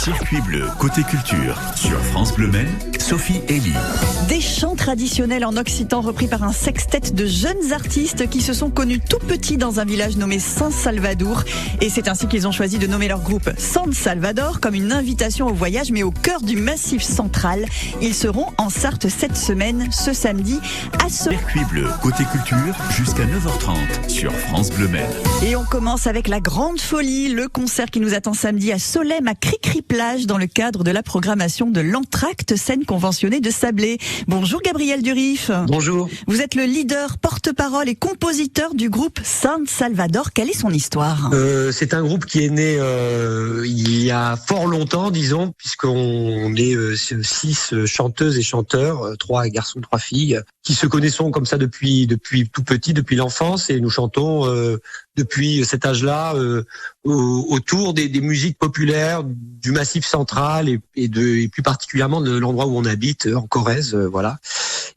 Circuit bleu, côté culture, sur France Bleu Maine, Sophie Elie. Des chants traditionnels en occitan repris par un sextet de jeunes artistes qui se sont connus tout petits dans un village nommé San Salvador. Et c'est ainsi qu'ils ont choisi de nommer leur groupe San Salvador, comme une invitation au voyage, mais au cœur du Massif central. Ils seront en Sarthe cette semaine, ce samedi, à Circuit bleu, côté culture, jusqu'à 9h30, sur France Bleu Maine. Et on commence avec la Grande Folie, le concert qui nous attend samedi à Solesmes, à Cricri-Plage, dans le cadre de la programmation de l'entracte, scène conventionnée de Sablé. Bonjour Gabriel Durif. Bonjour. Vous êtes le leader, porte-parole et compositeur du groupe San Salvador. Quelle est son histoire ? C'est un groupe qui est né il y a fort longtemps, disons, puisqu'on est 6 chanteuses et chanteurs, 3 garçons, 3 filles, qui se connaissons comme ça depuis tout petit, depuis l'enfance, et nous chantons depuis cet âge-là autour des musiques populaires du Massif central et plus particulièrement de l'endroit où on habite, en Corrèze, voilà.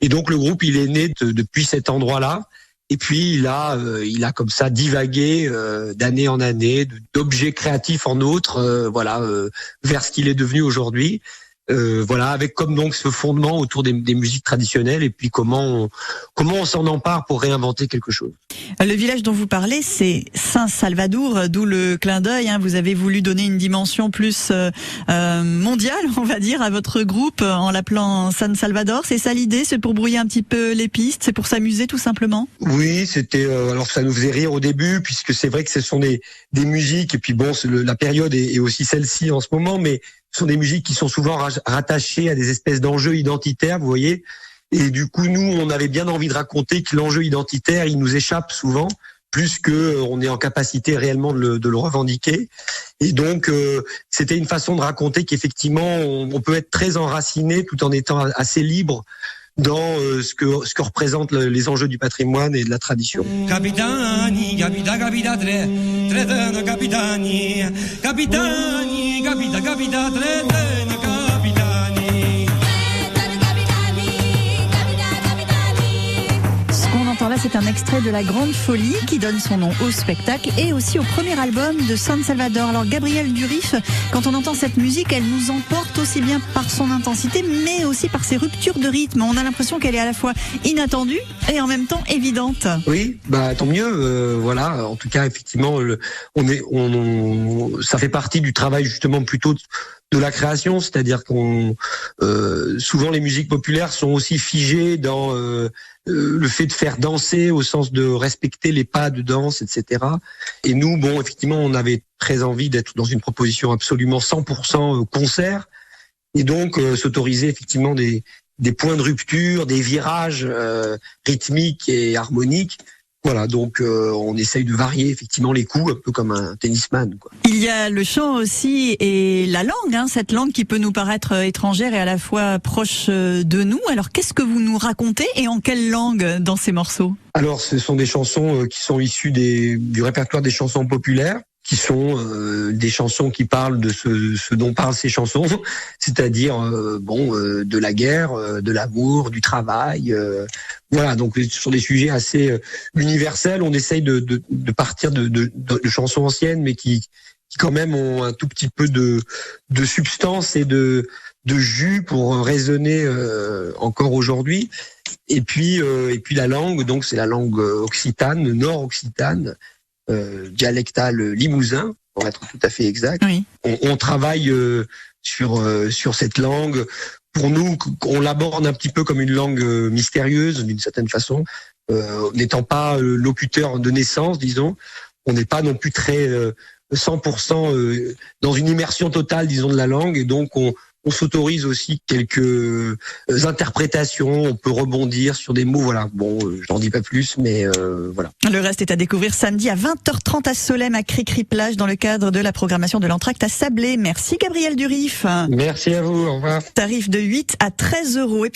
Et donc le groupe, il est né depuis cet endroit-là. Et puis il a comme ça divagué d'année en année, d'objets créatifs en autres, vers ce qu'il est devenu aujourd'hui. Avec comme donc ce fondement autour des musiques traditionnelles, et puis comment on s'en empare pour réinventer quelque chose. Le village dont vous parlez, c'est San Salvador, d'où le clin d'œil. Vous avez voulu donner une dimension plus mondiale, on va dire, à votre groupe en l'appelant San Salvador. C'est ça l'idée, c'est pour brouiller un petit peu les pistes, c'est pour s'amuser tout simplement. Oui, c'était alors ça nous faisait rire au début, puisque c'est vrai que ce sont des musiques, et puis bon, la période est aussi celle-ci en ce moment, mais ce sont des musiques qui sont souvent rattachées à des espèces d'enjeux identitaires, vous voyez. Et du coup, nous, on avait bien envie de raconter que l'enjeu identitaire, il nous échappe souvent, plus que on est en capacité réellement de le revendiquer. Et donc, c'était une façon de raconter qu'effectivement, on peut être très enraciné tout en étant assez libre dans ce que représentent les enjeux du patrimoine et de la tradition. Capitani, capita, capita, tre capitani, capitani, capita, capita, tre capitani. Ce qu'on entend là, c'est un extrait de La Grande Folie qui donne son nom au spectacle et aussi au premier album de San Salvador. Alors Gabriel Durif, quand on entend cette musique, elle nous emporte aussi bien par son intensité, mais aussi par ses ruptures de rythme. On a l'impression qu'elle est à la fois inattendue et en même temps évidente. Oui, tant mieux. En tout cas, effectivement, ça fait partie du travail justement plutôt de la création, c'est-à-dire qu'on souvent les musiques populaires sont aussi figées dans le fait de faire danser au sens de respecter les pas de danse, etc. Et nous, effectivement, on avait très envie d'être dans une proposition absolument 100% concert, et donc s'autoriser effectivement des points de rupture, des virages rythmiques et harmoniques. Voilà, donc on essaye de varier effectivement les coups, un peu comme un tennisman, quoi. Il y a le chant aussi et la langue, cette langue qui peut nous paraître étrangère et à la fois proche de nous. Alors qu'est-ce que vous nous racontez et en quelle langue dans ces morceaux ? Alors ce sont des chansons qui sont issues du répertoire des chansons populaires, qui sont des chansons qui parlent de ce dont parlent ces chansons, c'est-à-dire de la guerre, de l'amour, du travail. Donc ce sont des sujets assez universels. On essaye de partir de chansons anciennes, mais qui quand même ont un tout petit peu de substance et de jus pour résonner encore aujourd'hui. Et puis la langue, donc c'est la langue occitane, nord-occitane, dialectale limousin, pour être tout à fait exact. Oui. On travaille sur cette langue. Pour nous, on l'aborde un petit peu comme une langue mystérieuse, d'une certaine façon. N'étant pas locuteur de naissance, disons, on n'est pas non plus très 100% dans une immersion totale, disons, de la langue, et donc on s'autorise aussi quelques interprétations, on peut rebondir sur des mots, je n'en dis pas plus, mais voilà. Le reste est à découvrir samedi à 20h30 à Solesmes, à Cricri-Plage, dans le cadre de la programmation de l'entracte à Sablé. Merci Gabriel Durif. Merci à vous, au revoir. Tarif de 8 à 13 €.